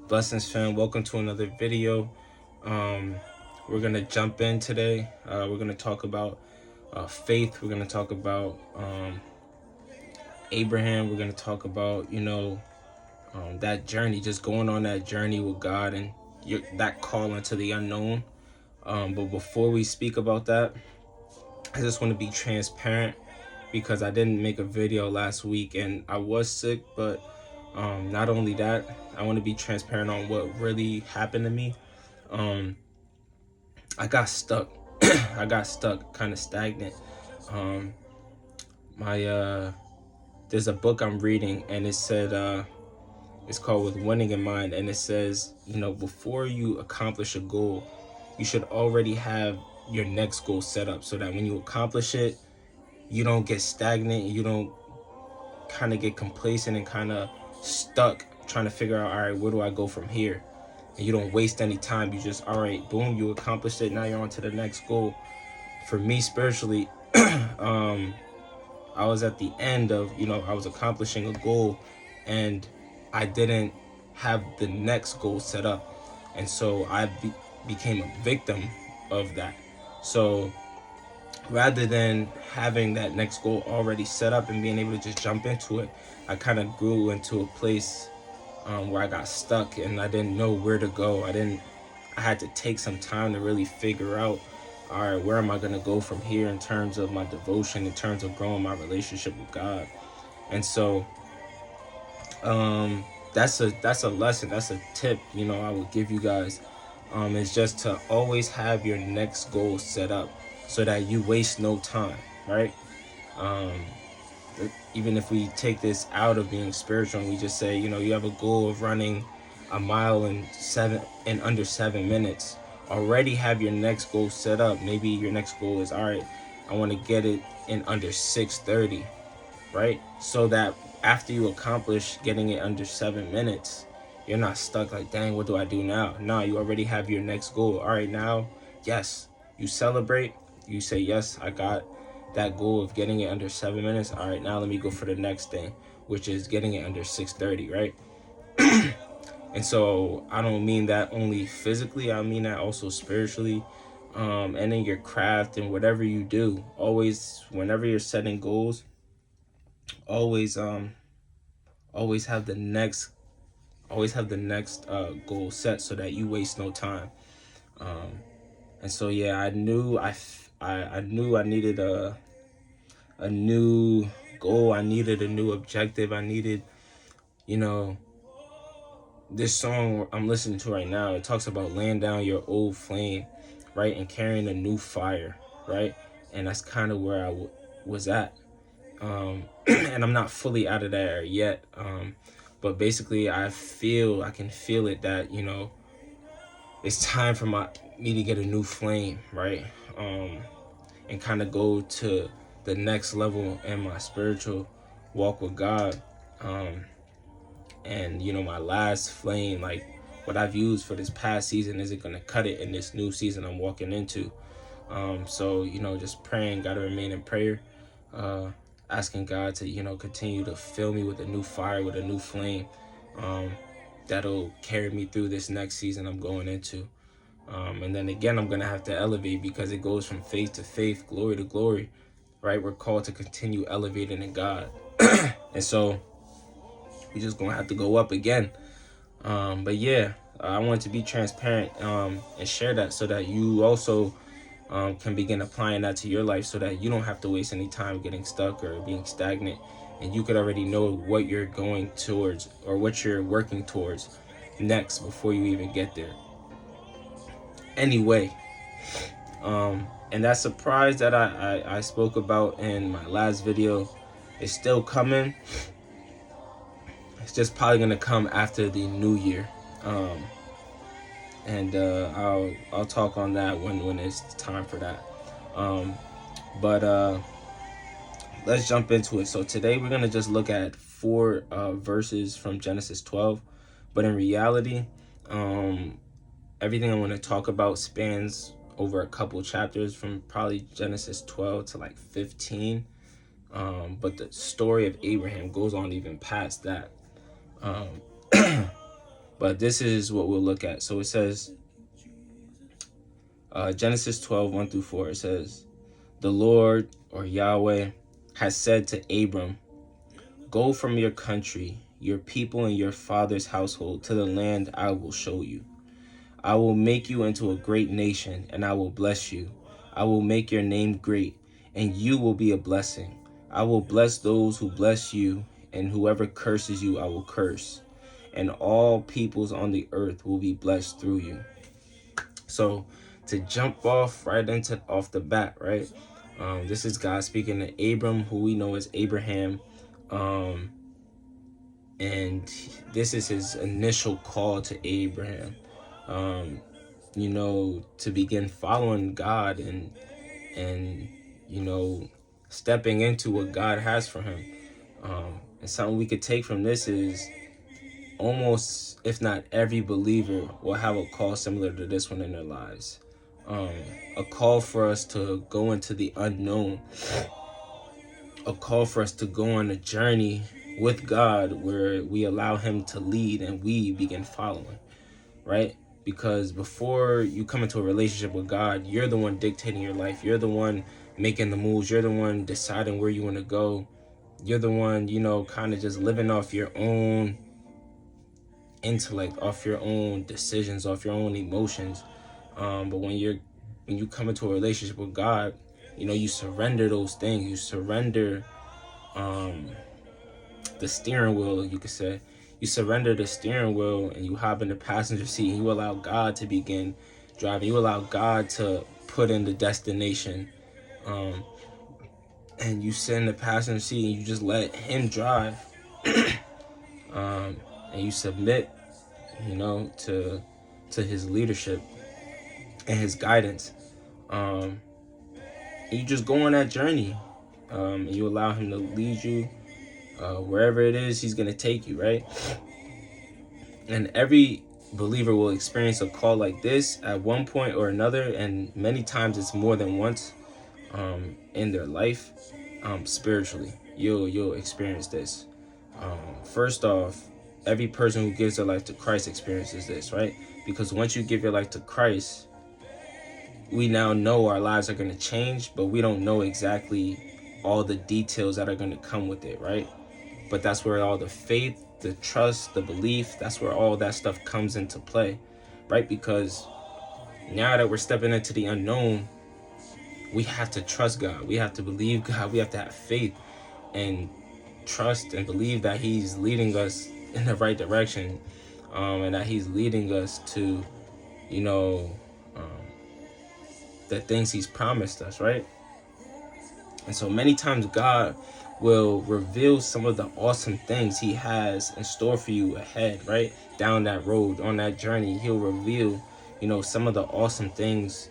Blessings, fam. Welcome to another video. We're gonna jump in today. We're gonna talk about faith. We're gonna talk about Abraham. We're gonna talk about that journey, just going on that journey with God and that call into the unknown. But before we speak about that, I just want to be transparent because I didn't make a video last week and I was sick, but not only that, I want to be transparent on what really happened to me. I got stuck. I got stuck, kind of stagnant. My there's a book I'm reading, and it said it's called With Winning in Mind, and it says, before you accomplish a goal, you should already have your next goal set up so that when you accomplish it, you don't get stagnant, you don't kind of get complacent and kind of stuck trying to figure out, all right, where do I go from here? And you don't waste any time. You just, all right, boom, you accomplished it. Now you're on to the next goal. For me, spiritually, I was at the end of, I was accomplishing a goal and I didn't have the next goal set up. And so I became a victim of that. So rather than having that next goal already set up and being able to just jump into it, I kind of grew into a place where I got stuck and I didn't know where to go. I had to take some time to really figure out, all right, where am I going to go from here in terms of my devotion, in terms of growing my relationship with God. And so that's a lesson, that's a tip, I would give you guys. Is just to always have your next goal set up so that you waste no time, right? Even if we take this out of being spiritual and we just say, you have a goal of running a mile in under 7 minutes, already have your next goal set up. Maybe your next goal is, all right, I want to get it in under 6:30, right? So that after you accomplish getting it under 7 minutes, you're not stuck like, dang, what do I do now? No, you already have your next goal. All right, now, yes, you celebrate. You say, yes, I got that goal of getting it under 7 minutes. All right, now let me go for the next thing, which is getting it under 6:30, right? And so I don't mean that only physically. I mean that also spiritually. And in your craft and whatever you do, always, whenever you're setting goals, always have the next goal set so that you waste no time. And so yeah, I knew I needed a new goal. I needed a new objective. I needed, this song I'm listening to right now, it talks about laying down your old flame, right, and carrying a new fire, right? And that's kind of where I was at. And I'm not fully out of there yet. But basically I can feel it that, it's time for me to get a new flame, right? And kind of go to the next level in my spiritual walk with God. And my last flame, like what I've used for this past season, isn't gonna cut it in this new season I'm walking into. So just praying, gotta remain in prayer, asking God to continue to fill me with a new fire, with a new flame, that'll carry me through this next season I'm going into. And then again, I'm gonna have to elevate because it goes from faith to faith, glory to glory, right? We're called to continue elevating in God. And so we just gonna have to go up again. But yeah, I want to be transparent and share that so that you also can begin applying that to your life so that you don't have to waste any time getting stuck or being stagnant, and you could already know what you're going towards or what you're working towards next before you even get there. Anyway, and that surprise that I spoke about in my last video is still coming. It's just probably gonna come after the new year, and I'll talk on that when it's time for that. But let's jump into it. So today we're gonna just look at 4 verses from Genesis 12, but in reality, everything I want to talk about spans over a couple chapters from probably Genesis 12 to like 15. But the story of Abraham goes on even past that. But this is what we'll look at. So it says, Genesis 12, 1 through 4, it says, the Lord, or Yahweh, has said to Abram, go from your country, your people, and your father's household to the land I will show you. I will make you into a great nation, and I will bless you. I will make your name great, and you will be a blessing. I will bless those who bless you, and whoever curses you I will curse. And all peoples on the earth will be blessed through you. So to jump off the bat, right? This is God speaking to Abram, who we know as Abraham. And this is his initial call to Abraham, to begin following God and stepping into what God has for him. And something we could take from this is almost, if not every believer, will have a call similar to this one in their lives. A call for us to go into the unknown. A call for us to go on a journey with God where we allow him to lead and we begin following, right? Because before you come into a relationship with God, you're the one dictating your life. You're the one making the moves. You're the one deciding where you want to go. You're the one, kind of just living off your own intellect, off your own decisions, off your own emotions. But when you come into a relationship with God, you surrender those things. You surrender the steering wheel, you could say. You surrender the steering wheel and you hop in the passenger seat, and you allow God to begin driving. You allow God to put in the destination. And you sit in the passenger seat and you just let him drive. And you submit, to his leadership and his guidance. And you just go on that journey. And you allow him to lead you wherever it is he's going to take you, right? And every believer will experience a call like this at one point or another, and many times it's more than once in their life. Spiritually, you'll experience this. First off, every person who gives their life to Christ experiences this, right? Because once you give your life to Christ, we now know our lives are going to change, but we don't know exactly all the details that are going to come with it, right? But that's where all the faith, the trust, the belief, that's where all that stuff comes into play, right? Because now that we're stepping into the unknown, we have to trust God. We have to believe God. We have to have faith and trust and believe that he's leading us in the right direction, and that he's leading us to, the things he's promised us, right? And so many times God will reveal some of the awesome things he has in store for you ahead, right? Down that road, on that journey, he'll reveal, some of the awesome things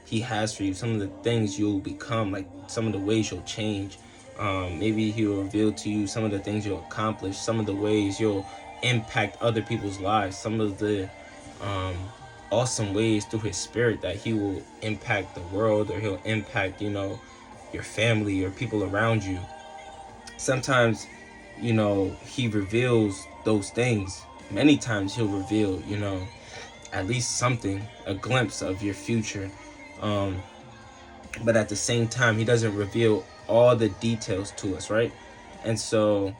he has for you, some of the things you'll become, like some of the ways you'll change. Maybe he'll reveal to you some of the things you'll accomplish, some of the ways you'll impact other people's lives, some of the awesome ways through his spirit that he will impact the world, or he'll impact, your family or people around you. Sometimes, he reveals those things. Many times he'll reveal, at least something, a glimpse of your future. But at the same time, he doesn't reveal all the details to us, right? And so,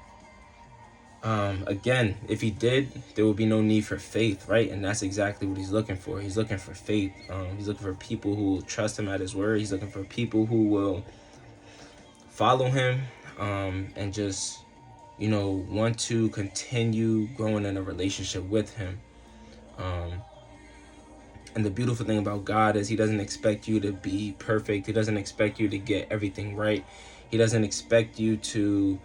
again, if he did, there would be no need for faith, right? And that's exactly what he's looking for. He's looking for faith. He's looking for people who will trust him at his word. He's looking for people who will follow him, and just, want to continue growing in a relationship with him. And the beautiful thing about God is he doesn't expect you to be perfect. He doesn't expect you to get everything right. He doesn't expect you to,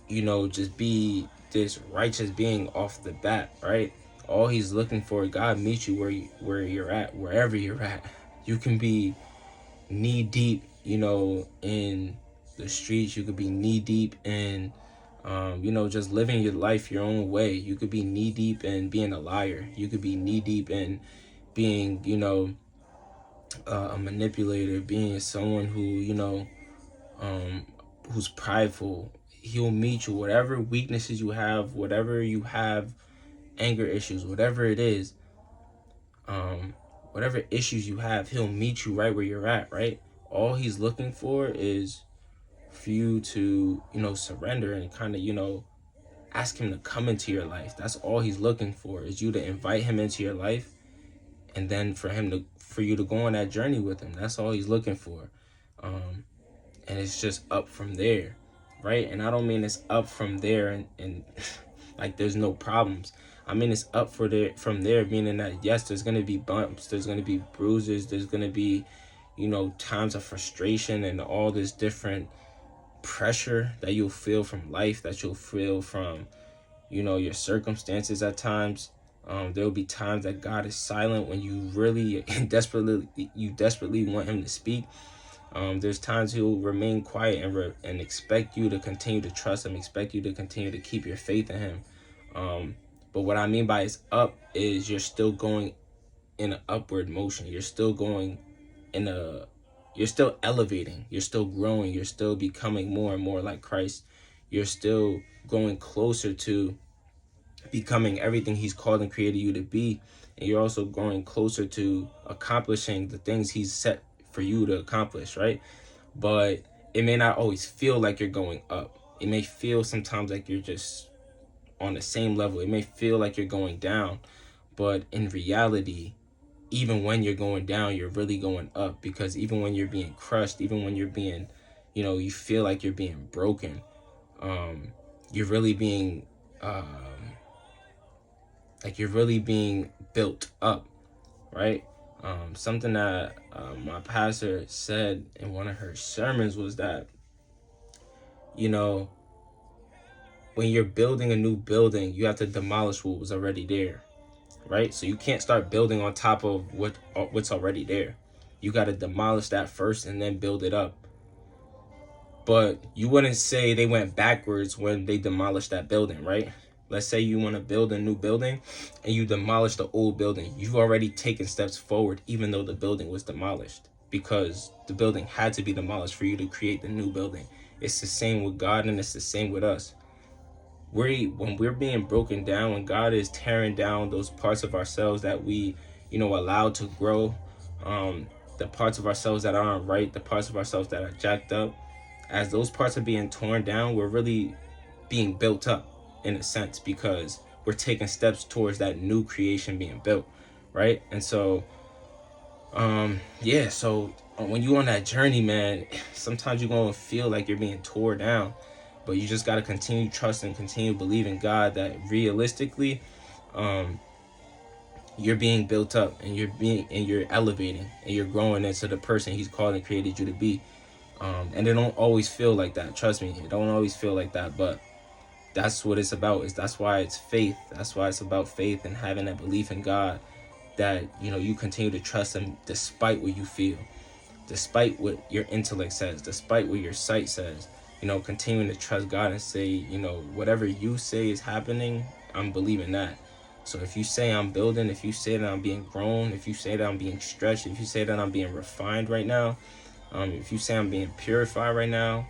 just be this righteous being off the bat, right? All he's looking for, God meets you where you're at, wherever you're at. You can be knee deep, in the streets. You could be knee deep in, just living your life your own way. You could be knee deep in being a liar. You could be knee deep in being, a manipulator, being someone who, who's prideful. he'll meet you, whatever weaknesses you have, whatever you have, anger issues, whatever it is, whatever issues you have, he'll meet you right where you're at, right? All he's looking for is for you to, surrender and kind of, ask him to come into your life. That's all he's looking for, is you to invite him into your life, and then for you to go on that journey with him. That's all he's looking for. And it's just up from there, right? And I don't mean it's up from there and like there's no problems. I mean it's up from there, meaning that yes, there's gonna be bumps, there's gonna be bruises, there's gonna be, times of frustration and all this different pressure that you'll feel from life, that you'll feel from, your circumstances at times. There'll be times that God is silent when you really desperately want him to speak. There's times he'll remain quiet and expect you to continue to trust him, expect you to continue to keep your faith in him. But what I mean by it's up is you're still going in an upward motion. You're still going you're still elevating, you're still growing, you're still becoming more and more like Christ. You're still going closer to becoming everything he's called and created you to be. And you're also going closer to accomplishing the things he's set for you to accomplish, right? But it may not always feel like you're going up. It may feel sometimes like you're just on the same level. It may feel like you're going down, but in reality, even when you're going down, you're really going up, because even when you're being crushed, even when you're being, you feel like you're being broken, you're really being, you're really being built up, right? Something that my pastor said in one of her sermons was that, when you're building a new building, you have to demolish what was already there, right? So you can't start building on top of what's already there. You got to demolish that first and then build it up. But you wouldn't say they went backwards when they demolished that building, right? Let's say you want to build a new building and you demolish the old building. You've already taken steps forward, even though the building was demolished, because the building had to be demolished for you to create the new building. It's the same with God, and it's the same with us. When we're being broken down, when God is tearing down those parts of ourselves that we, allowed to grow, the parts of ourselves that aren't right, the parts of ourselves that are jacked up, as those parts are being torn down, we're really being built up in a sense, because we're taking steps towards that new creation being built, right? And so, so when you're on that journey, man, sometimes you're going to feel like you're being tore down, but you just got to continue trusting, continue believing God that realistically, you're being built up, and you're elevating, and you're growing into the person he's called and created you to be. And it don't always feel like that. Trust me, it don't always feel like that, but that's what it's about. That's why it's faith. That's why it's about faith and having that belief in God, that, you continue to trust him despite what you feel, despite what your intellect says, despite what your sight says, continuing to trust God and say, whatever you say is happening, I'm believing that. So if you say I'm building, if you say that I'm being grown, if you say that I'm being stretched, if you say that I'm being refined right now, if you say I'm being purified right now,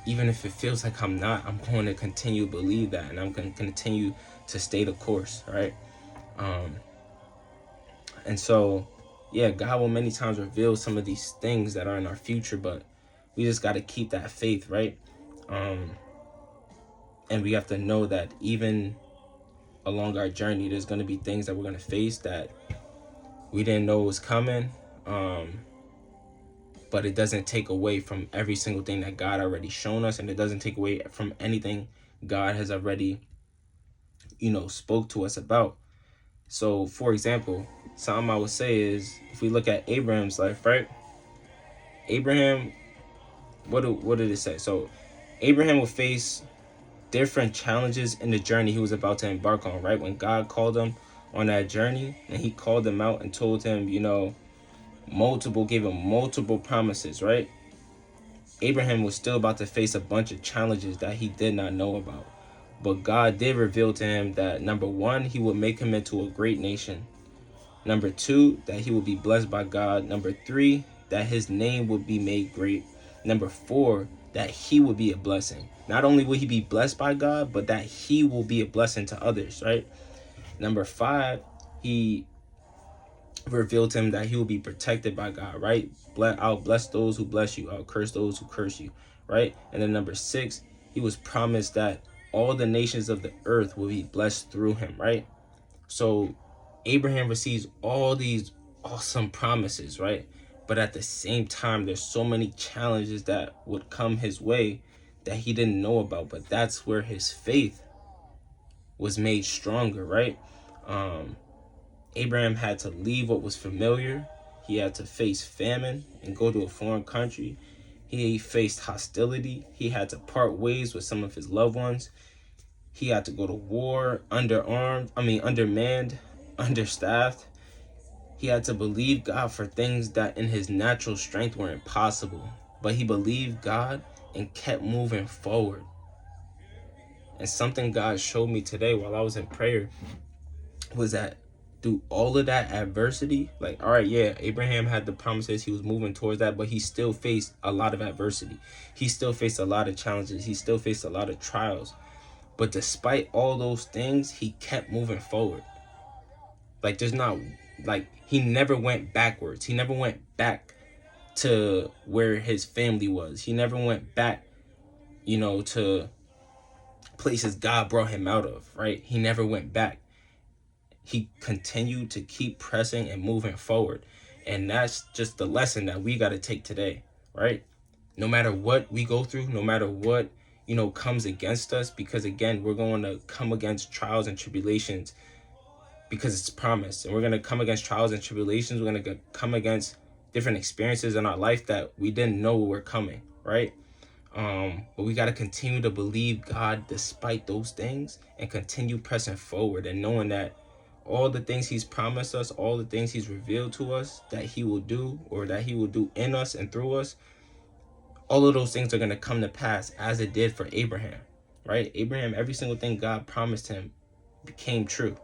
even if it feels like I'm not, I'm going to continue to believe that, and I'm going to continue to stay the course, right? And so, yeah, God will many times reveal some of these things that are in our future, but we just got to keep that faith, right? And we have to know that even along our journey, there's going to be things that we're going to face that we didn't know was coming. But it doesn't take away from every single thing that God already shown us, and it doesn't take away from anything God has already, spoke to us about. So, for example, something I would say is, if we look at Abraham's life, right? Abraham, what did it say? So, Abraham will face different challenges in the journey he was about to embark on, right? When God called him on that journey, and he called him out and told him, gave him multiple promises, right? Abraham was still about to face a bunch of challenges that he did not know about. But God did reveal to him that, number one, he would make him into a great nation. Number two, that he would be blessed by God. Number three, that his name would be made great. Number four, that he would be a blessing. Not only will he be blessed by God, but that he will be a blessing to others, right? Number 5, he revealed to him that he will be protected by God, right? I'll bless those who bless you. I'll curse those who curse you, right? And then number 6, he was promised that all the nations of the earth will be blessed through him, right? So Abraham receives all these awesome promises, right? But at the same time, there's so many challenges that would come his way that he didn't know about. But that's where his faith was made stronger, right? Abraham had to leave what was familiar. He had to face famine and go to a foreign country. He faced hostility. He had to part ways with some of his loved ones. He had to go to war, undermanned, understaffed. He had to believe God for things that in his natural strength were impossible. But he believed God and kept moving forward. And something God showed me today while I was in prayer was that through all of that adversity, like, all right, yeah, Abraham had the promises, he was moving towards that, but he still faced a lot of adversity. He still faced a lot of challenges. He still faced a lot of trials. But despite all those things, he kept moving forward. Like, he never went backwards. He never went back to where his family was. He never went back, to places God brought him out of, right? He never went back. He continued to keep pressing and moving forward. And that's just the lesson that we got to take today, right? No matter what we go through, no matter what, comes against us, because again, we're going to come against trials and tribulations because it's promised. And we're going to come against trials and tribulations. We're going to come against different experiences in our life that we didn't know were coming, right? But we got to continue to believe God despite those things and continue pressing forward and knowing that all the things he's promised us, all the things he's revealed to us that he will do, or that he will do in us and through us, all of those things are going to come to pass as it did for Abraham, right? Abraham, every single thing God promised him became true,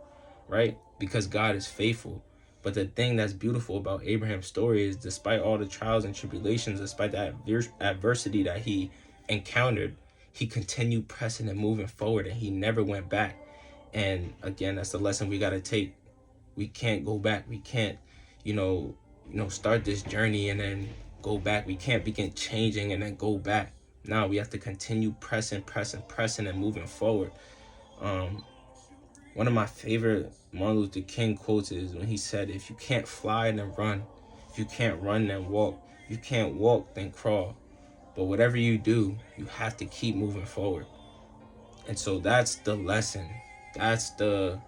right? Because God is faithful. But the thing that's beautiful about Abraham's story is despite all the trials and tribulations, despite that adversity that he encountered, he continued pressing and moving forward, and he never went back. And again, that's the lesson we got to take. We can't go back. We can't, start this journey and then go back. We can't begin changing and then go back. Now we have to continue pressing and moving forward. One of my favorite Martin Luther King quotes is when he said, if you can't fly, then run. If you can't run, then walk. If you can't walk, then crawl. But whatever you do, you have to keep moving forward. And so that's the lesson. That's the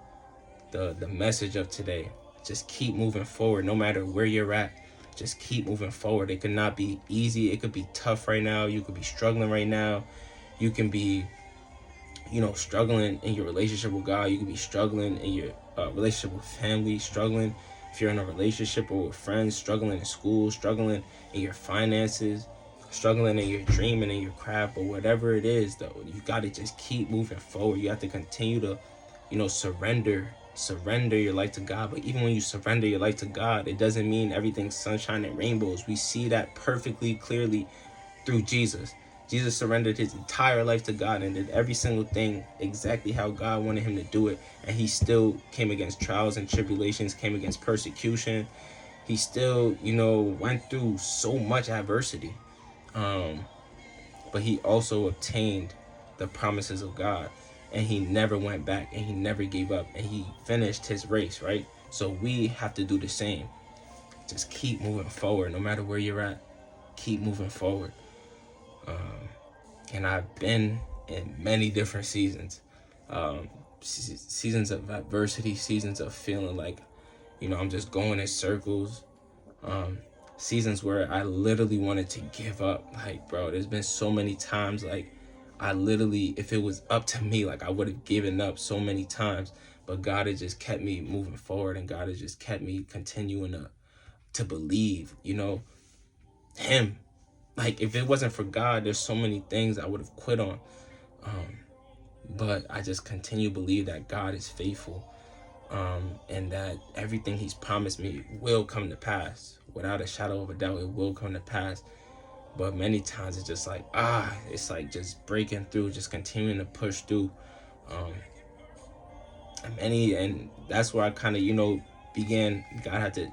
message of today. Just keep moving forward no matter where you're at. Just keep moving forward. It could not be easy. It could be tough right now. You could be struggling right now. You can be, struggling in your relationship with God. You could be struggling in your relationship with family, struggling if you're in a relationship or with friends, struggling in school, struggling in your finances, struggling in your dream and in your craft. But whatever it is, though, you got to just keep moving forward. You have to continue to, surrender your life to God. But even when you surrender your life to God, it doesn't mean everything's sunshine and rainbows. We see that perfectly clearly through Jesus. Jesus surrendered his entire life to God and did every single thing exactly how God wanted him to do it. And he still came against trials and tribulations, came against persecution. He still, went through so much adversity. But he also obtained the promises of God. And he never went back, and he never gave up, and he finished his race, right? So we have to do the same. Just keep moving forward, no matter where you're at. Keep moving forward. And I've been in many different seasons. Seasons of adversity, seasons of feeling like, I'm just going in circles. Seasons where I literally wanted to give up. Like, bro, there's been so many times, like, I literally, if it was up to me, like, I would have given up so many times. But God has just kept me moving forward, and God has just kept me continuing to believe, him. Like, if it wasn't for God, there's so many things I would have quit on. But I just continue to believe that God is faithful, and that everything he's promised me will come to pass. Without a shadow of a doubt, it will come to pass. But many times it's just like, it's like just breaking through, just continuing to push through. Um, and that's where I kind of, began. God had to,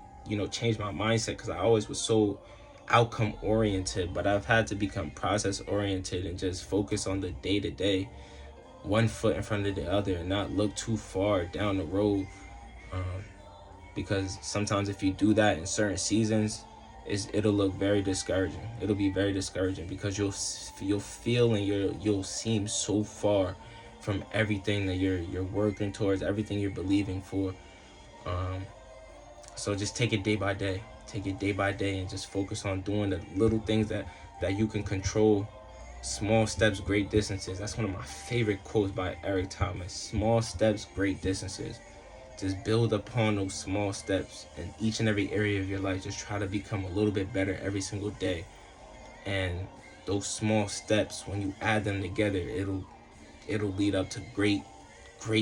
change my mindset, because I always was so outcome oriented, but I've had to become process oriented and just focus on the day to day, one foot in front of the other, and not look too far down the road. Um, because sometimes if you do that in certain seasons, it'll look very discouraging. It'll be very discouraging, because you'll feel and you'll seem so far from everything that you're working towards, everything you're believing for. Um, so just take it day by day. Take it day by day, and just focus on doing the little things that you can control. Small steps, great distances. That's one of my favorite quotes by Eric Thomas. Small steps, great distances. Just build upon those small steps in each and every area of your life. Just try to become a little bit better every single day. And those small steps, when you add them together, it'll lead up to great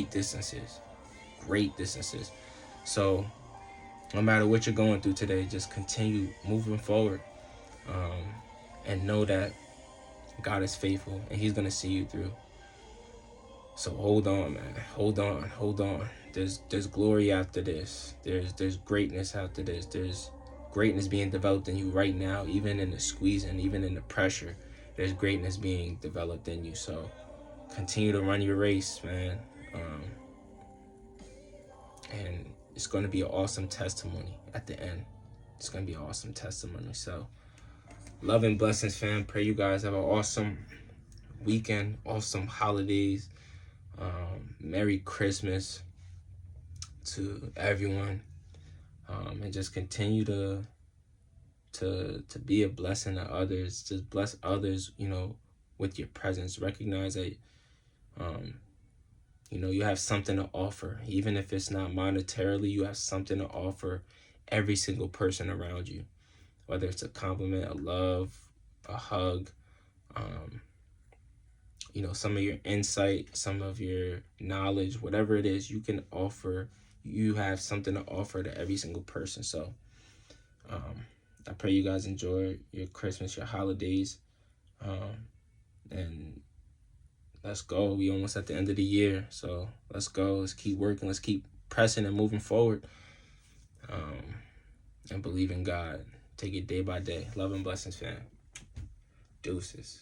distances. Great distances. So no matter what you're going through today, just continue moving forward. Um, and know that God is faithful, and He's gonna see you through. So hold on, man. Hold on. There's glory after this. There's greatness after this. There's greatness being developed in you right now, even in the squeeze and even in the pressure. There's greatness being developed in you. So continue to run your race, man. And it's going to be an awesome testimony at the end. It's going to be an awesome testimony. So love and blessings, fam. Pray you guys have an awesome weekend, awesome holidays. Merry Christmas to everyone, and just continue to be a blessing to others. Just bless others, with your presence. Recognize that, you have something to offer, even if it's not monetarily. You have something to offer every single person around you, whether it's a compliment, a love, a hug. Some of your insight, some of your knowledge, whatever it is you can offer, you have something to offer to every single person. So I pray you guys enjoy your Christmas, your holidays, and let's go. We almost at the end of the year, so let's go. Let's keep working. Let's keep pressing and moving forward, and believe in God. Take it day by day. Love and blessings, fam. Deuces.